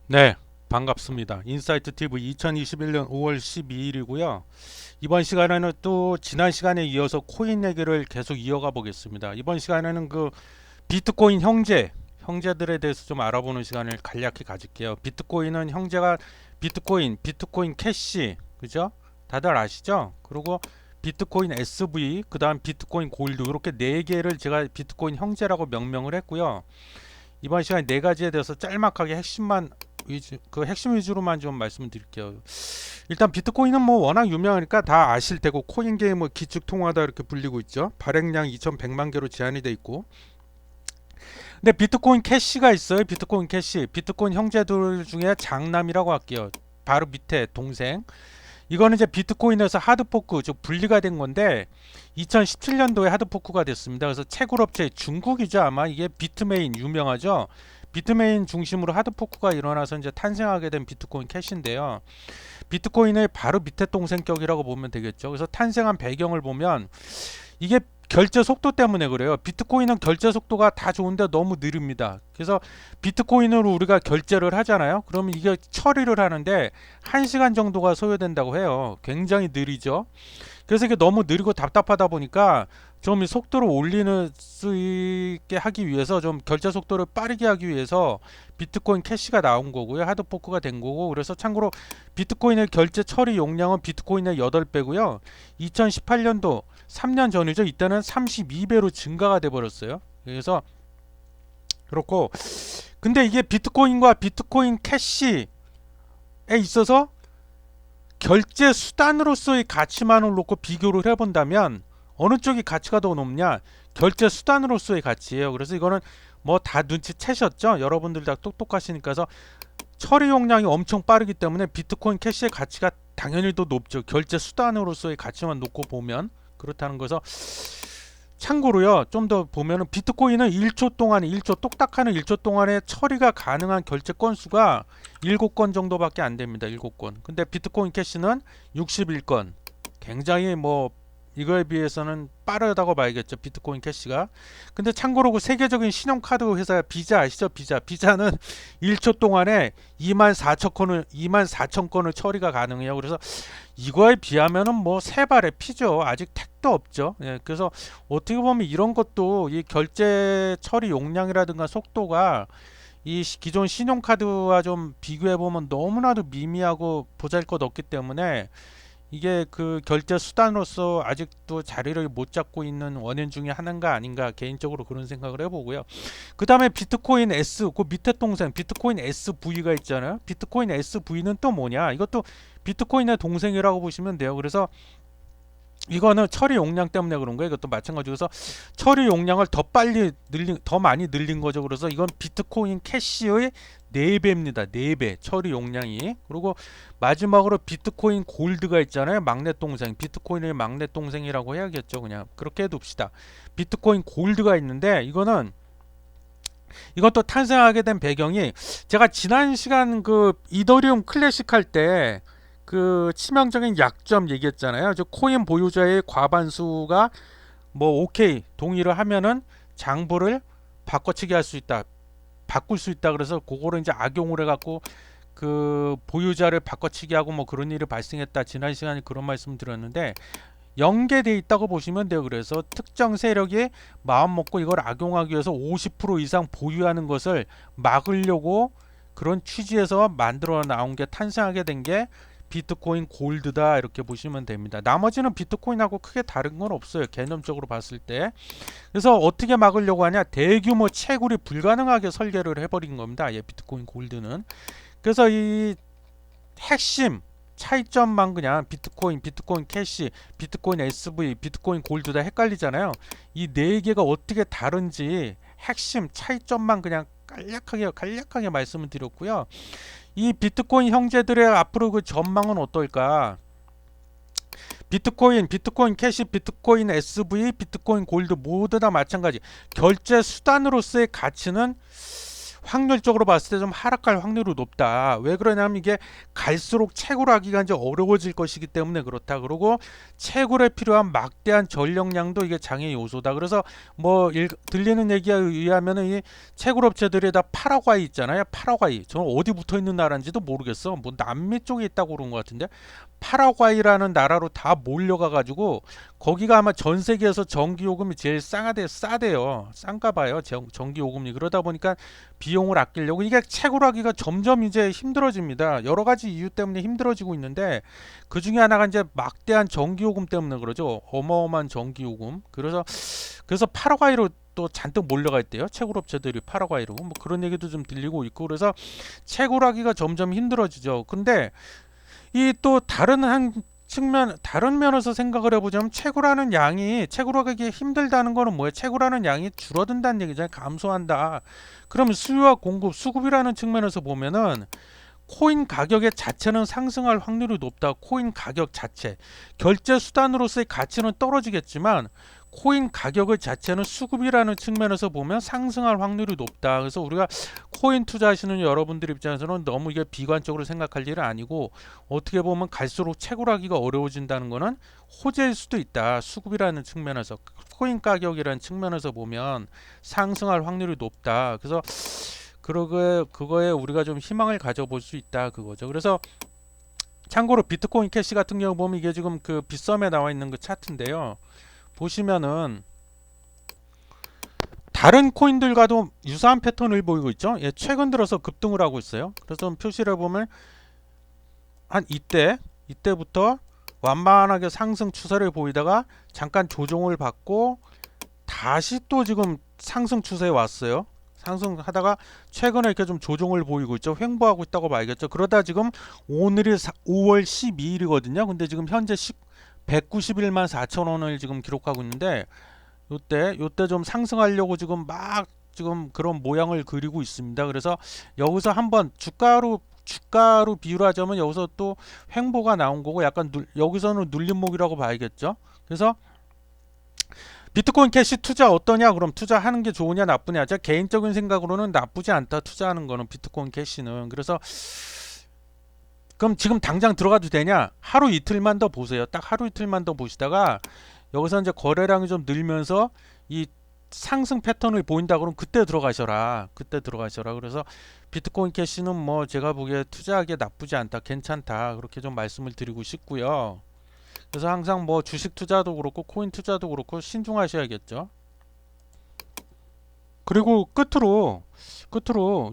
네, 반갑습니다. 인사이트 TV 2021년 5월 12일이고요. 이번 시간에는 또 지난 시간에 이어서 코인 얘기를 계속 이어가 보겠습니다. 이번 시간에는 그 비트코인 형제들에 대해서 좀 알아보는 시간을 간략히 가질게요. 비트코인은 형제가 비트코인 캐시, 그죠? 다들 아시죠? 그리고 비트코인 SV, 그다음 비트코인 골드 이렇게 네 개를 제가 비트코인 형제라고 명명을 했고요. 이번 시간에 네 가지에 대해서 짤막하게 핵심 위주로만 좀 말씀드릴게요. 일단 비트코인은 뭐 워낙 유명하니까 다 아실 테고 코인 게임의 기축 통화다 이렇게 불리고 있죠. 발행량 2,100만 개로 제한이 돼 있고. 근데 비트코인 캐시가 있어요. 비트코인 캐시. 비트코인 형제들 중에 장남이라고 할게요. 바로 밑에 동생. 이거는 이제 비트코인에서 하드포크, 즉 분리가 된 건데 2017년도에 하드포크가 됐습니다. 그래서 채굴업체 중국이죠. 아마 이게 비트메인 유명하죠. 비트메인 중심으로 하드포크가 일어나서 이제 탄생하게 된 비트코인 캐시인데요. 비트코인의 바로 밑에 동생격이라고 보면 되겠죠. 그래서 탄생한 배경을 보면 이게 결제 속도 때문에 그래요. 비트코인은 결제 속도가 다 좋은데 너무 느립니다. 그래서 비트코인으로 우리가 결제를 하잖아요. 그러면 이게 처리를 하는데 1시간 정도가 소요된다고 해요. 굉장히 느리죠. 그래서 이게 너무 느리고 답답하다 보니까 좀 속도를 올리는 수 있게 하기 위해서 좀 결제 속도를 빠르게 하기 위해서 비트코인 캐시가 나온 거고요. 하드포크가 된 거고. 그래서 참고로 비트코인의 결제 처리 용량은 비트코인의 8배고요. 2018년도 3년 전이죠. 이때는 32배로 증가가 돼 버렸어요. 그래서 그렇고 근데 이게 비트코인과 비트코인 캐시에 있어서 결제 수단으로서의 가치만을 놓고 비교를 해본다면 어느 쪽이 가치가 더 높냐? 결제 수단으로서의 가치예요. 그래서 이거는 뭐 다 눈치채셨죠? 여러분들 다 똑똑하시니까. 서 처리 용량이 엄청 빠르기 때문에 비트코인 캐시의 가치가 당연히 더 높죠. 결제 수단으로서의 가치만 놓고 보면 그렇다는 거서 참고로요. 좀 더 보면은 비트코인은 1초 동안에 1초 똑딱하는 1초 동안에 처리가 가능한 결제 건수가 7건 정도밖에 안 됩니다. 7건. 근데 비트코인 캐시는 61건. 굉장히 뭐 이거에 비해서는 빠르다고 봐야겠죠. 비트코인 캐시가. 근데 참고로 그 세계적인 신용카드 회사 비자 아시죠? 비자는 1초 동안에 2만 4천 건을 처리가 가능해요. 그래서 이거에 비하면은 뭐 세 발의 피죠. 아직 택도 없죠. 예, 그래서 어떻게 보면 이런 것도 이 결제 처리 용량이라든가 속도가 이 기존 신용카드와 좀 비교해 보면 너무나도 미미하고 보잘것없기 때문에 이게 그 결제 수단으로서 아직도 자리를 못 잡고 있는 원인 중에 하나인가 아닌가 개인적으로 그런 생각을 해보고요. 그 다음에 비트코인 S, 그 밑에 동생 비트코인 SV가 있잖아요. 비트코인 SV는 또 뭐냐? 이것도 비트코인의 동생이라고 보시면 돼요. 그래서 이거는 처리 용량 때문에 그런 거예요. 이것도 마찬가지로 해서 처리 용량을 더 많이 늘린 거죠. 그래서 이건 비트코인 캐시의 4배입니다. 4배 처리 용량이. 그리고 마지막으로 비트코인 골드가 있잖아요. 막내 동생. 비트코인의 막내 동생이라고 해야겠죠. 그냥 그렇게 해둡시다. 비트코인 골드가 있는데 이것도 탄생하게 된 배경이 제가 지난 시간 그 이더리움 클래식 할 때 그 치명적인 약점 얘기했잖아요. 저 코인 보유자의 과반수가 뭐 오케이 동의를 하면은 장부를 바꿔치기 할 수 있다. 바꿀 수 있다. 그래서 그거를 이제 악용을 해갖고 그 보유자를 바꿔치기 하고 뭐 그런 일이 발생했다. 지난 시간에 그런 말씀 드렸는데 연계돼 있다고 보시면 돼요. 그래서 특정 세력이 마음 먹고 이걸 악용하기 위해서 50% 이상 보유하는 것을 막으려고 그런 취지에서 만들어 나온 게 탄생하게 된 게 비트코인 골드다 이렇게 보시면 됩니다. 나머지는 비트코인하고 크게 다른 건 없어요. 개념적으로 봤을 때. 그래서 어떻게 막으려고 하냐? 대규모 채굴이 불가능하게 설계를 해버린 겁니다. 예, 비트코인 골드는. 그래서 이 핵심 차이점만 그냥 비트코인 캐시, 비트코인 SV, 비트코인 골드 다 헷갈리잖아요. 이 네 개가 어떻게 다른지 핵심 차이점만 그냥 간략하게 말씀을 드렸고요. 이 비트코인 형제들의 앞으로 그 전망은 어떨까? 비트코인 캐시, 비트코인 SV, 비트코인 골드 모두 다 마찬가지. 결제 수단으로서의 가치는 확률적으로 봤을 때 좀 하락할 확률이 높다. 왜 그러냐면 이게 갈수록 채굴하기가 이제 어려워질 것이기 때문에 그렇다. 그리고 채굴에 필요한 막대한 전력량도 이게 장애 요소다. 그래서 뭐 들리는 얘기에 의하면은 이 채굴업체들이 다 파라과이 있잖아요. 파라과이. 저 어디 붙어 있는 나라인지도 모르겠어. 뭐 남미 쪽에 있다고 그런 것 같은데 파라과이라는 나라로 다 몰려가 가지고 거기가 아마 전 세계에서 전기 요금이 제일 싸대요. 싼가 봐요. 전기 요금이. 그러다 보니까 비용을 아끼려고 이게 채굴하기가 점점 이제 힘들어집니다. 여러 가지 이유 때문에 힘들어지고 있는데 그 중에 하나가 이제 막대한 전기 요금 때문에 그러죠. 어마어마한 전기 요금. 그래서 파라과이로 또 잔뜩 몰려가 있대요. 채굴업체들이 파라과이로. 뭐 그런 얘기도 좀 들리고 있고 그래서 채굴하기가 점점 힘들어지죠. 근데 이 또 다른 면에서 생각을 해보자면 채굴하기 힘들다는 거는 뭐예요? 채굴하는 양이 줄어든다는 얘기잖아요. 감소한다. 그러면 수요와 공급, 수급이라는 측면에서 보면은 코인 가격의 자체는 상승할 확률이 높다. 코인 가격 자체. 결제 수단으로서의 가치는 떨어지겠지만 코인 가격의 자체는 수급이라는 측면에서 보면 상승할 확률이 높다. 그래서 우리가 코인 투자하시는 여러분들 입장에서는 너무 이게 비관적으로 생각할 일은 아니고 어떻게 보면 갈수록 채굴하기가 어려워진다는 것은 호재일 수도 있다. 수급이라는 측면에서 코인 가격이라는 측면에서 보면 상승할 확률이 높다. 그래서 그거에 우리가 좀 희망을 가져볼 수 있다 그거죠. 그래서 참고로 비트코인 캐시 같은 경우 보면 이게 지금 그 빗썸에 나와 있는 그 차트인데요. 보시면은 다른 코인들과도 유사한 패턴을 보이고 있죠. 예, 최근 들어서 급등을 하고 있어요. 그래서 표시를 보면 한 이때부터 완만하게 상승 추세를 보이다가 잠깐 조정을 받고 다시 또 지금 상승 추세에 왔어요. 상승하다가 최근에 이렇게 좀 조정을 보이고 있죠. 횡보하고 있다고 봐야겠죠. 그러다 지금 오늘이 5월 12일이거든요. 근데 지금 현재 191만 4천 원을 지금 기록하고 있는데 요때 좀 상승하려고 지금 그런 모양을 그리고 있습니다. 그래서 여기서 한번 주가로 비유를 하자면 여기서 또 횡보가 나온 거고 약간 여기서는 눌림목이라고 봐야겠죠. 그래서 비트코인 캐시 투자 어떠냐? 그럼 투자하는 게 좋으냐 나쁘냐? 제 개인적인 생각으로는 나쁘지 않다. 투자하는 거는 비트코인 캐시는. 그래서 그럼 지금 당장 들어가도 되냐? 하루 이틀만 더 보세요. 딱 하루 이틀만 더 보시다가 여기서 이제 거래량이 좀 늘면서 이 상승 패턴을 보인다 그러면 그때 들어가셔라. 그래서 비트코인 캐시는 뭐 제가 보기에 투자하기에 나쁘지 않다. 괜찮다. 그렇게 좀 말씀을 드리고 싶고요. 그래서 항상 뭐 주식 투자도 그렇고 코인 투자도 그렇고 신중하셔야겠죠. 그리고 끝으로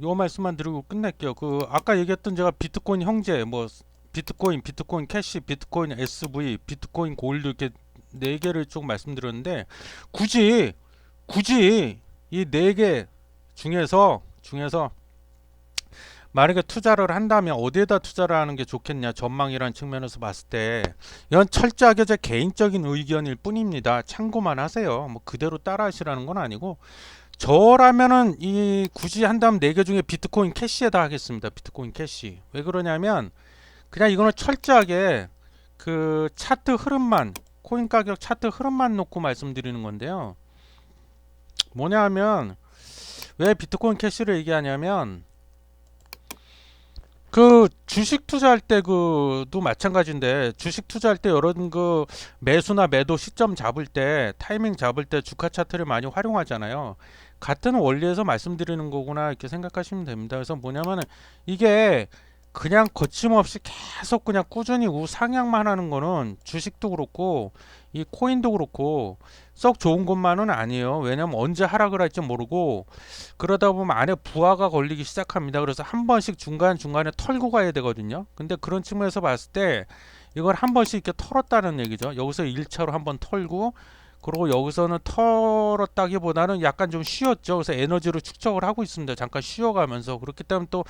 요 말씀만 드리고 끝낼게요. 그 아까 얘기했던 제가 비트코인 형제 뭐 비트코인 캐시, 비트코인 SV, 비트코인 골드 이렇게 네 개를 쭉 말씀드렸는데 굳이 이 네 개 중에서 만약에 투자를 한다면 어디에다 투자를 하는 게 좋겠냐 전망이라는 측면에서 봤을 때 이건 철저하게 제 개인적인 의견일 뿐입니다. 참고만 하세요. 뭐 그대로 따라 하시라는 건 아니고 저라면은 이 굳이 한다면 네 개 중에 비트코인 캐시에다 하겠습니다. 비트코인 캐시. 왜 그러냐면 그냥 이거는 철저하게 그 차트 흐름만 코인 가격 차트 흐름만 놓고 말씀드리는 건데요. 뭐냐 하면 왜 비트코인 캐시를 얘기하냐면 그 주식 투자할 때 그도 마찬가지인데 주식 투자할 때 여러분 그 매수나 매도 시점 잡을 때 타이밍 잡을 때 주가 차트를 많이 활용하잖아요. 같은 원리에서 말씀드리는 거구나 이렇게 생각하시면 됩니다. 그래서 뭐냐면은 이게 그냥 거침없이 계속 그냥 꾸준히 우상향만 하는 거는 주식도 그렇고 이 코인도 그렇고 썩 좋은 것만은 아니에요. 왜냐면 언제 하락을 할지 모르고 그러다 보면 안에 부하가 걸리기 시작합니다. 그래서 한 번씩 중간중간에 털고 가야 되거든요. 근데 그런 측면에서 봤을 때 이걸 한 번씩 이렇게 털었다는 얘기죠. 여기서 1차로 한번 털고 그리고 여기서는 털었다기보다는 약간 좀 쉬었죠. 그래서 에너지를 축적을 하고 있습니다. 잠깐 쉬어가면서 그렇기 때문에 또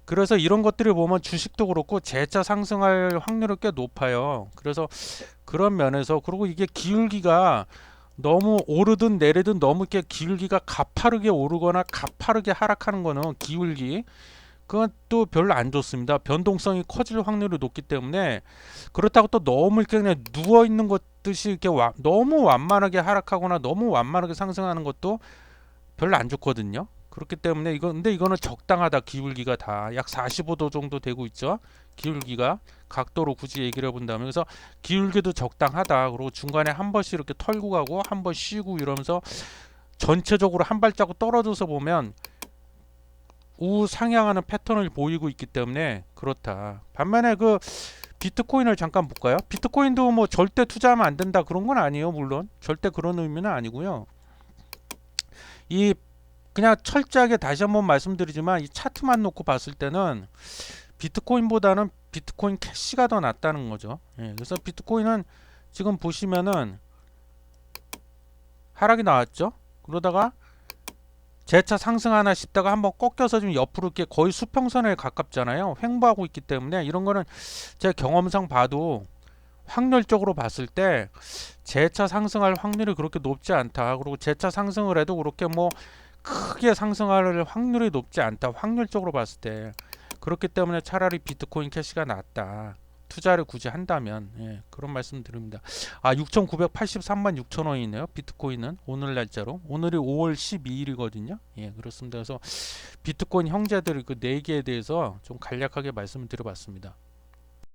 그래서 이런 것들을 보면 주식도 그렇고 재차 상승할 확률이 꽤 높아요. 그래서 그런 면에서 그리고 이게 기울기가 너무 오르든 내리든 너무 이렇게 기울기가 가파르게 오르거나 가파르게 하락하는 거는 기울기 그건 또 별로 안 좋습니다. 변동성이 커질 확률이 높기 때문에 그렇다고 또 너무 이렇게 그냥 누워 있는 것 듯이 이렇게 너무 완만하게 하락하거나 너무 완만하게 상승하는 것도 별로 안 좋거든요. 그렇기 때문에 근데 이거는 적당하다. 기울기가 다 약 45도 정도 되고 있죠. 기울기가 각도로 굳이 얘기를 해본다면, 그래서 기울기도 적당하다. 그리고 중간에 한 번씩 이렇게 털고 가고 한 번 쉬고 이러면서 전체적으로 한 발자국 떨어져서 보면 우상향하는 패턴을 보이고 있기 때문에 그렇다. 반면에 그 비트코인을 잠깐 볼까요? 비트코인도 뭐 절대 투자하면 안 된다 그런 건 아니에요. 물론 절대 그런 의미는 아니고요. 이 그냥 철저하게 다시 한번 말씀드리지만 이 차트만 놓고 봤을 때는 비트코인보다는 비트코인 캐시가 더 낫다는 거죠. 예, 그래서 비트코인은 지금 보시면은 하락이 나왔죠. 그러다가 재차 상승하나 싶다가 한번 꺾여서 지금 옆으로 이렇게 거의 수평선에 가깝잖아요. 횡보하고 있기 때문에 이런 거는 제 경험상 봐도 확률적으로 봤을 때 재차 상승할 확률이 그렇게 높지 않다. 그리고 재차 상승을 해도 그렇게 뭐 크게 상승할 확률이 높지 않다. 확률적으로 봤을 때. 그렇기 때문에 차라리 비트코인 캐시가 낫다. 투자를 굳이 한다면, 예, 그런 말씀 드립니다. 6,983만 6천 원이네요. 비트코인은 오늘 날짜로. 오늘이 5월 12일이거든요. 예, 그렇습니다. 그래서 비트코인 형제들 그 4개에 대해서 좀 간략하게 말씀을 드려봤습니다.